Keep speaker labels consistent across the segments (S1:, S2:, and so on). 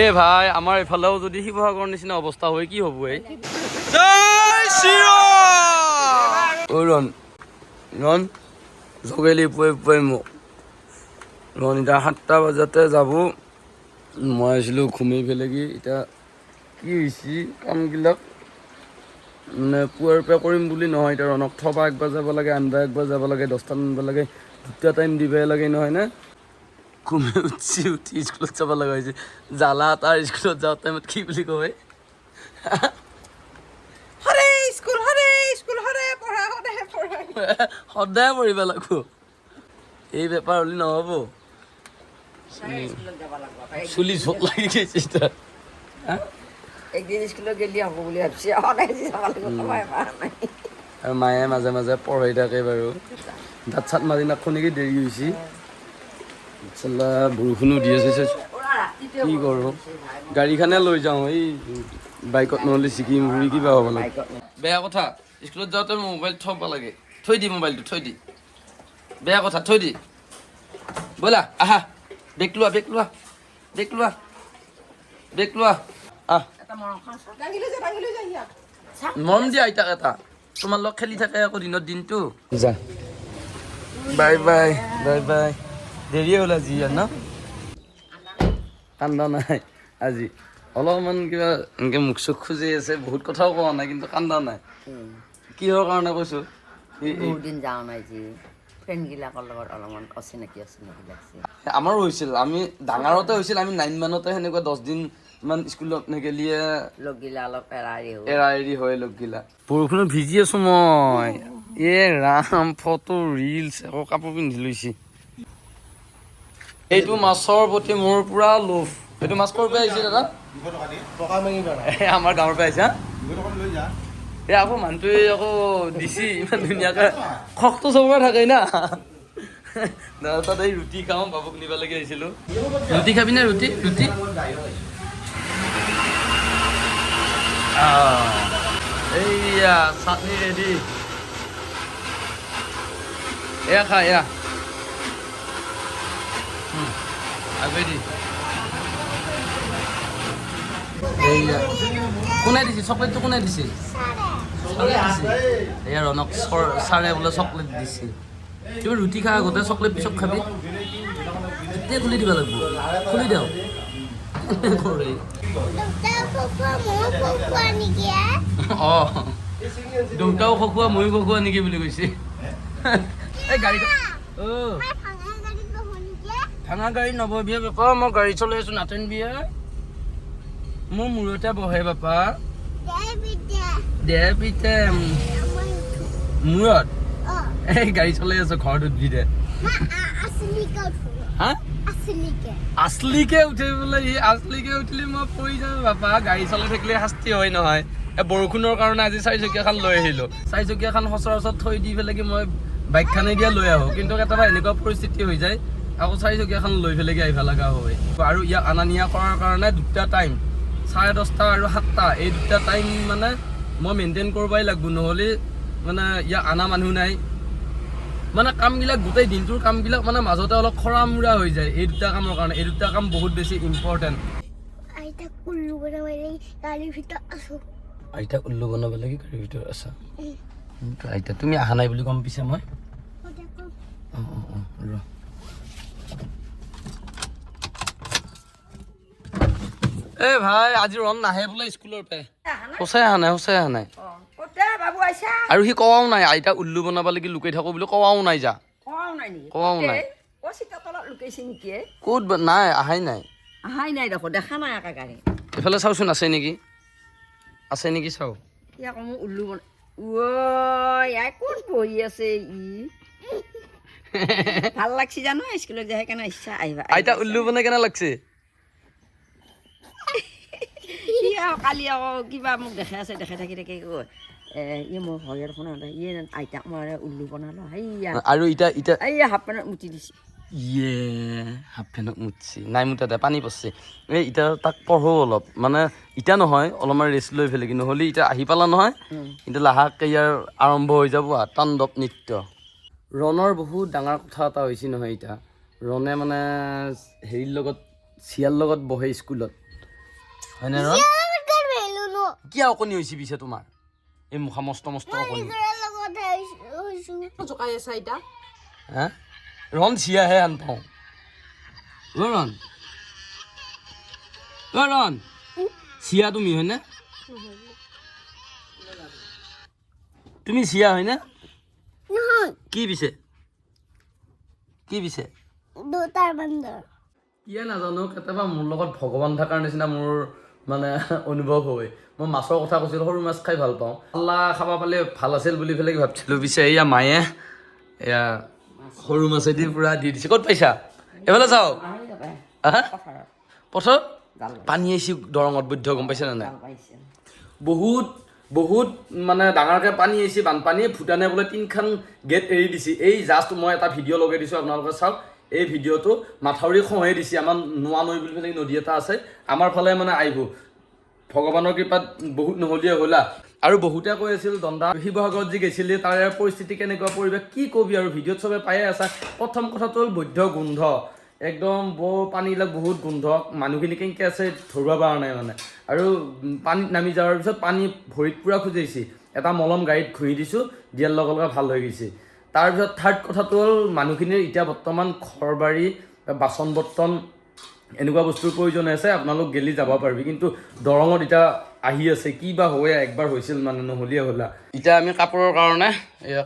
S1: এই ভাই আমাৰ এফালেও যদি শিৱসাগৰৰ নিচিনা অৱস্থা হয় কি হ'ব এই জয় শ্ৰীৰাম ৰন ৰন জগেলি পুৱাই মোক ৰন এতিয়া 7টা বজাতে যাব মই আছিলোঁ ঘুমি পেলাই কি এতিয়া কি হৈছে কামবিলাক মানে পুৱাৰ পৰা কৰিম বুলি নহয় এতিয়া ৰণক থবা একবাৰ যাব লাগে আনবা একবাৰ যাব লাগে 10টা আনব লাগে 2টা টাইম দিবই লাগে নহয় না ঘুমি উঠি স্কুলত যাব লগা হৈছে জ্বালা তাৰ স্কুলত যাওঁ টাইমত কি বুলি কয় সদায় পঢ়িব লাগিব এই বেপাৰ হ'লে নহ'ব চুলি ঝোক লাগি গৈছে এতিয়া
S2: একদিন স্কুলত গেলি হ'ব বুলি ভাবিছে সদায় যাব লাগিব সময় পৰা নাই
S1: আৰু মায়ে মাজে মাজে পঢ়াই থাকে বাৰু দাঁত চাত মাৰি নাখোঁ নেকি দেৰি হৈছে চালা বৰষুণো দি আছে কি কৰোঁ গাড়ীখনে লৈ যাওঁ এই বাইকত নহ'লে ছিকিম ঘূৰি কিবা হ'ব লাগে বেয়া কথা স্কুলত যাওঁতে মোবাইল থ'ব লাগে থৈ দি মোবাইলটো থৈ দি বেয়া কথা থৈ দি ব'লা আহা বেগ লোৱা আহ মৰম দিয়া আইতাক এটা তোমাৰ লগ খেলি থাকে আকৌ দিনৰ দিনটো যা বাই বাই দেৰিয়ে হ'ল আজি ন কান্দা নাই আজি অলপমান কিবা এনেকৈ মুখ চুখ খুজি আছে বহুত কথাও কোৱা নাই কিন্তু কান্দা নাই কিহৰ কাৰণে কৈছোঁ
S2: বহুত দিন যাওঁ নাই যি ফ্ৰেণ্ডবিলাকৰ লগত অলপমান অচিনাকি লাগছে
S1: আমাৰো হৈছিল আমি ডাঙৰতে হৈছিল আমি 9 মানতে সেনেকুৱা 10 দিন ইমান স্কুলত নেগেলিয়ে
S2: লগ গিলা অলপ এৰা
S1: এৰি হয় লগ গিলা বৰষুণত ভিজি আছো মই ৰাম ফটো ৰিলছ আকৌ কাপোৰ পিন্ধি লৈছি এইটো মাছৰ প্ৰতি মোৰ পুৰা লোভ এইটো মাছ ক'ৰ পৰা আহিছে দাদা আমাৰ গাঁৱৰ পৰা আহিছে এই আকৌ মানুহটোৱে আকৌ দিছি ইমান ধুনীয়াকৈ খকটো চবৰে থাকে না দাদা তাত এই ৰুটি খাওঁ বাবুক নিবালৈকে আহিছিলোঁ ৰুটি খাবি নে ৰুটি এইয়া চাটনি ৰেডি এয়া খা এয়া আগৈ দি এইয়া কোনে দিছে চকলেটটো কোনে দিছে এয়া ৰণক ছাৰে বোলে চকলেট দিছে তুমি ৰুটি খা আগতে চকলেট পিছত খাবি এতিয়া খুলি দিব লাগিব খুলি দিওঁ অঁ দেউতাও খকুৱা ময়ো খকুৱা নেকি বুলি কৈছে এই গাড়ী ভাঙা গাড়ী নবহিয়ে বাপা মই গাড়ী চলাই আছোঁ নাটেনবিয়া মোৰ মূৰতে বহে বাপা দে পিতে মূৰত এই গাড়ী চলাই আছোঁ ঘৰত উঠবি দে হা আছলিকে উঠে বোলে সি আছলিকে উঠিলে মই পৰি যাওঁ বাপা গাড়ী চলাই থাকিলে শাস্তি হয় নহয় এই বৰষুণৰ কাৰণে আজি 4চকীয়াখন লৈ আহিলোঁ 4চকীয়াখন সচৰাচৰ থৈ দি পেলাই কি মই বাইকখানে দিয়া লৈ আহোঁ কিন্তু কেতিয়াবা এনেকুৱা পৰিস্থিতি হৈ যায় আকৌ 4চকীয়াখন লৈ পেলাই আহিব লগা হয় আৰু ইয়াক অনা নিয়া কৰাৰ কাৰণে 2টা টাইম 10:30 আৰু 7টা এই 2টা টাইম মানে মই মেইনটেইন কৰিবই লাগিব নহ'লে মানে ইয়াক অনা মানুহ নাই মানে কামবিলাক গোটেই দিনটোৰ কামবিলাক মানে মাজতে অলপ খৰা মুৰা হৈ যায় এই 2টা কামৰ কাৰণে এই 2টা কাম বহুত বেছি ইম্পৰ্টেণ্ট আইতাক উল্লু বনাব লাগে গাড়ীৰ ভিতৰত আছা আইতা তুমি অহা নাই বুলি গম পিছে মই এই ভাই আজি ৰন নাহে বোলে স্কুলৰ পৰা সঁচাই অহা নাই আৰু সি কোৱাও নাই আইতা উল্লু বনাব লাগি লুকাই থাকো বুলি কোৱাও নাই যা কোৱাও নাই ক'ত নাই আহাই নাই
S2: দেখো দেখা নাই একা গাড়ী
S1: এইফালে চাওচোন আছে নেকি চাওঁ
S2: উল্লু ক'ত বহি আছে ভাল লাগছে জানো স্কুলত যায় সেইকাৰণে ইচ্ছা আহিবা
S1: আইতা উল্লু বনাই কেনে লাগছে
S2: কালি আকৌ কিবা মোক দেখাই থাকি মোৰ শৰীৰ শুনা আইতাক মই উল্লু বনালো
S1: আৰু
S2: হাফ পেণ্টত মুতি দিছে
S1: হাফ পেণ্টত মুতিছে নাই মুতাতে পানী পৰছে এই এতিয়া তাক পঢ়ো অলপ মানে এতিয়া নহয় অলপমান ৰেষ্ট লৈ পেলাই কিন্তু নহ'লে এতিয়া আহি পালা নহয় এতিয়া লাহেকৈ ইয়াৰ আৰম্ভ হৈ যাব তাণ্ডৱ নৃত্য ৰণৰ বহুত ডাঙৰ কথা এটা হৈছে নহয় এতিয়া ৰণে মানে হেৰিৰ লগত চিয়াৰ লগত বহে স্কুলত হয়নে কিয় অকণি হৈছে পিছে তোমাৰ এই মুখা মস্ত মস্ত অকণি
S2: জকাই আছে এতিয়া
S1: হা ৰন চিয়াহে আন পাওঁ ৰন ৰন চিয়া তুমি হয়নে তুমি চিয়া হয়নে কি পিছে কিয় নাজানো কেতিয়াবা মোৰ লগত ভগৱান থকাৰ নিচিনা মোৰ মানে অনুভৱ হয় মই মাছৰ কথা কৈছিলোঁ সৰু মাছ খাই ভাল পাওঁ আল্লাহ খাব পালে ভাল আছিল বুলি পেলাই ভাবিছিলোঁ পিছে এয়া মায়ে এয়া সৰু মাছেদি পূৰা দি দিছে ক'ত পাইছা এইফালে চাওক পথাৰত পানী আহিছে দৰঙত বৈধ্য গম পাইছে নে নাই বহুত বহুত মানে ডাঙৰকৈ পানী আহিছে বানপানী ভূটানে বোলে 3খন গেট এৰি দিছে এই জাষ্ট মই এটা ভিডিঅ' লগাই দিছোঁ আপোনালোকে চাওক এই ভিডিঅ'টো মাথাউৰি খহে দিছে আমাৰ নোৱা নৈ বুলি পেলাই নদী এটা আছে আমাৰ ফালে মানে আহিব ভগৱানৰ কৃপাত বহুত নহ'লীয়া হ'লা আৰু বহুতে কৈ আছিল দণ্ডা শিৱসাগৰত যি গৈছিলে তাৰে পৰিস্থিতি কেনেকুৱা পৰিৱেশ কি কবি আৰু ভিডিঅ'ত চবে পায়ে আছা প্ৰথম কথাটো হ'ল বৈধ্য গোন্ধ একদম পানীবিলাক বহুত গোন্ধ মানুহখিনি কেনেকৈ আছে ধৰিব পৰা নাই মানে আৰু পানীত নামি যোৱাৰ পিছত পানী ভৰিত পূৰা খুজাইছে এটা মলম গাড়ীত ঘঁহি দিছোঁ দিয়াৰ লগে লগে ভাল হৈ গৈছে তাৰপিছত থাৰ্ড কথাটো হ'ল মানুহখিনিৰ এতিয়া বৰ্তমান ঘৰ বাৰী বাচন বৰ্তন এনেকুৱা বস্তুৰ প্ৰয়োজন আছে আপোনালোক গেলি যাব পাৰিবি কিন্তু দৰঙত এতিয়া আহি আছে কি বা হয় একবাৰ হৈছিল মানে নহ'লীয়া হ'লা এতিয়া আমি কাপোৰৰ কাৰণে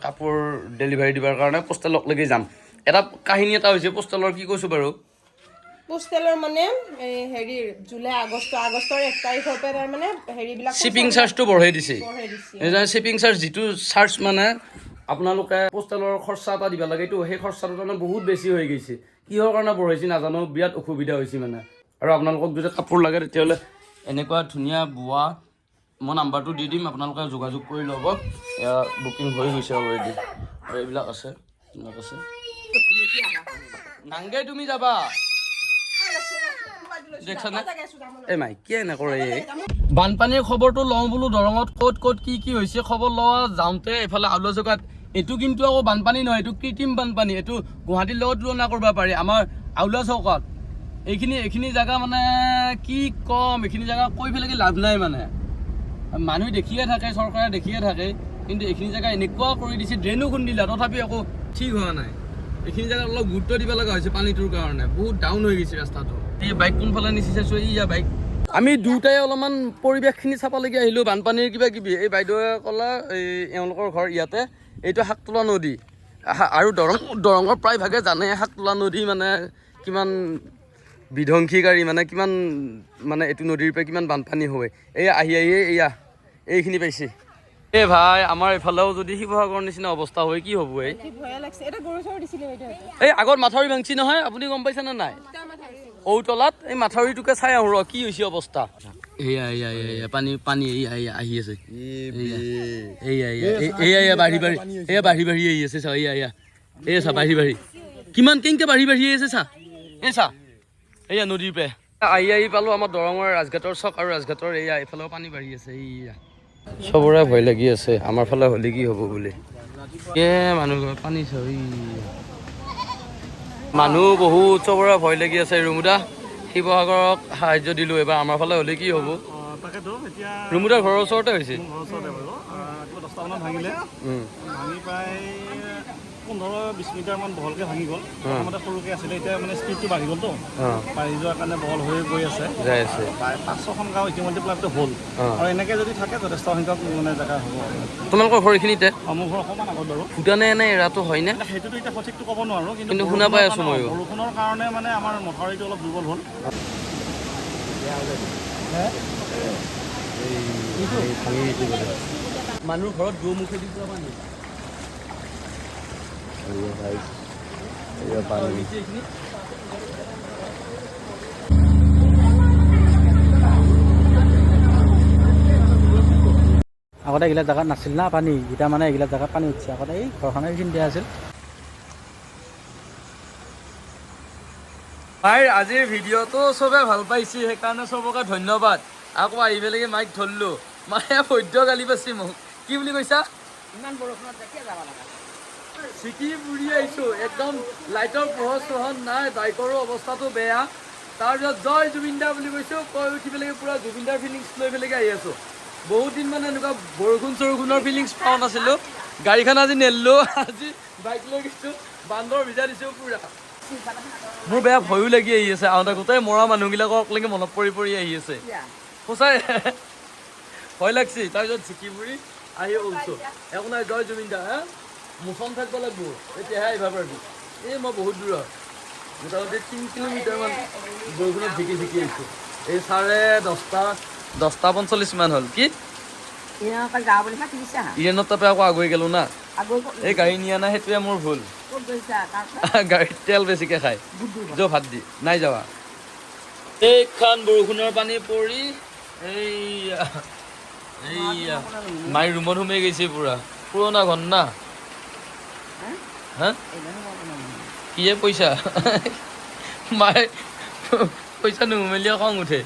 S1: কাপোৰ ডেলিভাৰী দিবৰ কাৰণে পোষ্টেললৈকে যাম এটা কাহিনী এটা হৈছে পোষ্টেলৰ কি কৈছোঁ বাৰু
S3: পোষ্টেলৰ মানে হেৰি জুলাই আগষ্টৰ 1 তাৰিখৰ পৰা তাৰমানে হেৰিবিলাক
S1: শ্বিপিং চাৰ্জটো বঢ়াই দিছে শ্বিপিং চাৰ্জ যিটো চাৰ্জ মানে আপোনালোকে পোষ্টেলৰ খৰচা এটা দিব লাগে এইটো সেই খৰচাটো তাৰমানে বহুত বেছি হৈ গৈছে কিহৰ কাৰণে বঢ়াইছে নাজানো বিৰাট অসুবিধা হৈছে মানে আৰু আপোনালোকক যদি কাপোৰ লাগে তেতিয়াহ'লে এনেকুৱা ধুনীয়া বোৱা মই নাম্বাৰটো দি দিম আপোনালোকে যোগাযোগ কৰি ল'ব এয়া বুকিং হৈ গৈছে অলৰেডি আৰু এইবিলাক আছে এইবিলাক আছে নাংগে তুমি যাবা দেখছানে এই মাই কিয় নকৰে বানপানীৰ খবৰটো লওঁ বোলো দৰঙত ক'ত ক'ত কি কি হৈছে খবৰ লোৱা যাওঁতে এইফালে আউলা জেগাত এইটো কিন্তু আকৌ বানপানী নহয় এইটো কৃত্ৰিম বানপানী এইটো গুৱাহাটীৰ লগত তুলনা কৰিব পাৰি আমাৰ আউলা চৌকাত এইখিনি জেগা মানে কি কম এইখিনি জেগা কৈ পেলাই লাভ নাই মানে মানুহে দেখিয়ে থাকে চৰকাৰে দেখিয়ে থাকে কিন্তু এইখিনি জেগা এনেকুৱা কৰি দিছে ড্ৰেইনো খুন্দিলে তথাপি আকৌ ঠিক হোৱা নাই এইখিনি জেগাত অলপ গুৰুত্ব দিব লগা হৈছে পানীটোৰ কাৰণে বহুত ডাউন হৈ গৈছে ৰাস্তাটো এই বাইক কোনফালে নিচি চাইছোঁ এইয়া বাইক আমি দুটাই অলপমান পৰিৱেশখিনি চাবলগীয়া আহিলোঁ বানপানীৰ কিবা কিবি এই বাইদেৱে ক'লা এই এওঁলোকৰ ঘৰ ইয়াতে এইটো শাকতোলা নদী আৰু দৰঙৰ প্ৰায়ভাগে জানে শাকতোলা নদী মানে কিমান বিধ্বংসীকাৰী মানে কিমান মানে এইটো নদীৰ পৰা কিমান বানপানী হয় এই আহি এয়া এইখিনি পাইছে এই ভাই আমাৰ এইফালেও যদি শিৱসাগৰৰ নিচিনা অৱস্থা হয় কি হ'ব এই আগত মাথাউৰি ভাঙছি নহয় আপুনি গম পাইছেনে নাই ঔতলাত এই মাথাউৰিটোকে চাই আহোঁ ৰ কি হৈছে অৱস্থা এয়া পানী আহি আছে এয়া বাঢ়ি আহি আছে চা এয়া চা বাঢ়ি কিমান কেনেকৈ বাঢ়ি আহি আছে চা এই চা এয়া নদীৰ পৰা আহি পালোঁ আমাৰ দৰঙৰ ৰাজঘাটৰ চক আৰু ৰাজঘাটৰ এয়া এইফালেও পানী বাঢ়ি আছে এয়া চবৰে ভয় লাগি আছে আমাৰ ফালে হ'লে কি হ'ব বুলি মানুহ পানী মানুহ বহুত চবৰে ভয় লাগি আছে ৰুমুদা শিৱসাগৰক সাহাৰ্য দিলোঁ এবাৰ আমাৰ ফালে হ'লে কি হ'ব ৰুমুদাৰ ঘৰৰ ওচৰতে হৈছে
S4: 15-20 মিটাৰমান বহলকৈ ভাঙি গ'ল প্ৰথমতে সৰুকৈ আছিলে এতিয়া মানে স্পীডটো বাঢ়ি গ'লতো বাঢ়ি যোৱাৰ কাৰণে বহল হৈ গৈ আছে প্ৰায় 500খন গাঁও ইতিমধ্যে প্লাবটো হ'ল আৰু এনেকৈ যদি থাকে যথেষ্ট সংখ্যক মানে জেগা হ'ব
S1: তোমালোকৰ ঘৰ এইখিনিতে
S4: মোৰ ঘৰ অকণমান আগত বাৰু
S1: ভূটানে এনে এৰাটো হয়নে
S4: সেইটোতো এতিয়া সঠিকটো ক'ব নোৱাৰোঁ
S1: কিন্তু শুনা পাই আছোঁ মই
S4: বৰষুণৰ কাৰণে মানে আমাৰ মথাউৰিটো অলপ দুৰ্বল হ'ল
S1: মানুহ ঘৰত গৈ মুখেদি যোৱা পানী
S5: আগতে এইগিলা জেগাত নাছিল না পানী এতিয়া মানে এইগিলা জেগাত পানী উঠিছে আগতে এই ঘৰখনৰ এইখিনি দিয়া আছিল
S1: ভাই আজিৰ ভিডিঅ'টো চবে ভাল পাইছে সেইকাৰণে চবকে ধন্যবাদ আকৌ আহি পেলাই মাইক ধৰিলোঁ মায়ে বৈদ্য গালি পাইছে মোক কি বুলি কৈছা
S2: ইমান বৰষুণত কেতিয়া যাব লাগে
S1: চিকি বুঢ়ি আহিছোঁ একদম লাইটৰ পোহৰ চোহৰ নাই বাইকৰো অৱস্থাটো বেয়া তাৰপিছত জয় জুবিন দা বুলি কৈছোঁ, কৈ উঠি পেলাই পূৰা জুবিন দাৰ ফিলিংছ লৈ পেলাই আহি আছোঁ। বহুত দিন মানে এনেকুৱা বৰষুণৰ ফিলিংছ পোৱা নাছিলোঁ। গাড়ীখন আজি নেৰিলোঁ, আজি বাইক লৈ গৈছোঁ, বান্দৰ ভিজা দিছোঁ পূৰা। মোৰ বেয়া ভয়ো লাগি আহি আছে, আহোঁতে গোটেই মৰা মানুহবিলাকলৈকে মনত পৰি আহি আছে। সঁচাই ভয় লাগছি। তাৰপিছত ঝিকি ফুৰি আহি ওলছোঁ। একো নাই, জয় জুবিন দা। হা মুচন থাকিব লাগিব, তেতিয়াহে আহিব পাৰিবি। এই মই বহুত দূৰত, মোটামুটি 3 কিলোমিটাৰমান বৰষুণত ঝিকি আহিছোঁ। এই 10:45 মান হ'ল। কি
S2: যাওঁ বুলি ফাটি দিছা
S1: ইৰেণৰ তাপে আকৌ আগুৱাই গ'লো না। এই গাড়ী নিয়া নাই, সেইটোৱে মোৰ ভুল। গাড়ীত তেল বেছিকৈ খায়। যো ভাত দি নাই যাৱা। এইখন বৰষুণৰ পানী পৰি এইয়া মাৰ ৰুমত সোমাই গৈছে পূৰা। পুৰণা ঘৰ না। হা কিয়ে পইচা মায়ে পইচা নুসুমালিয়ে খং উঠে।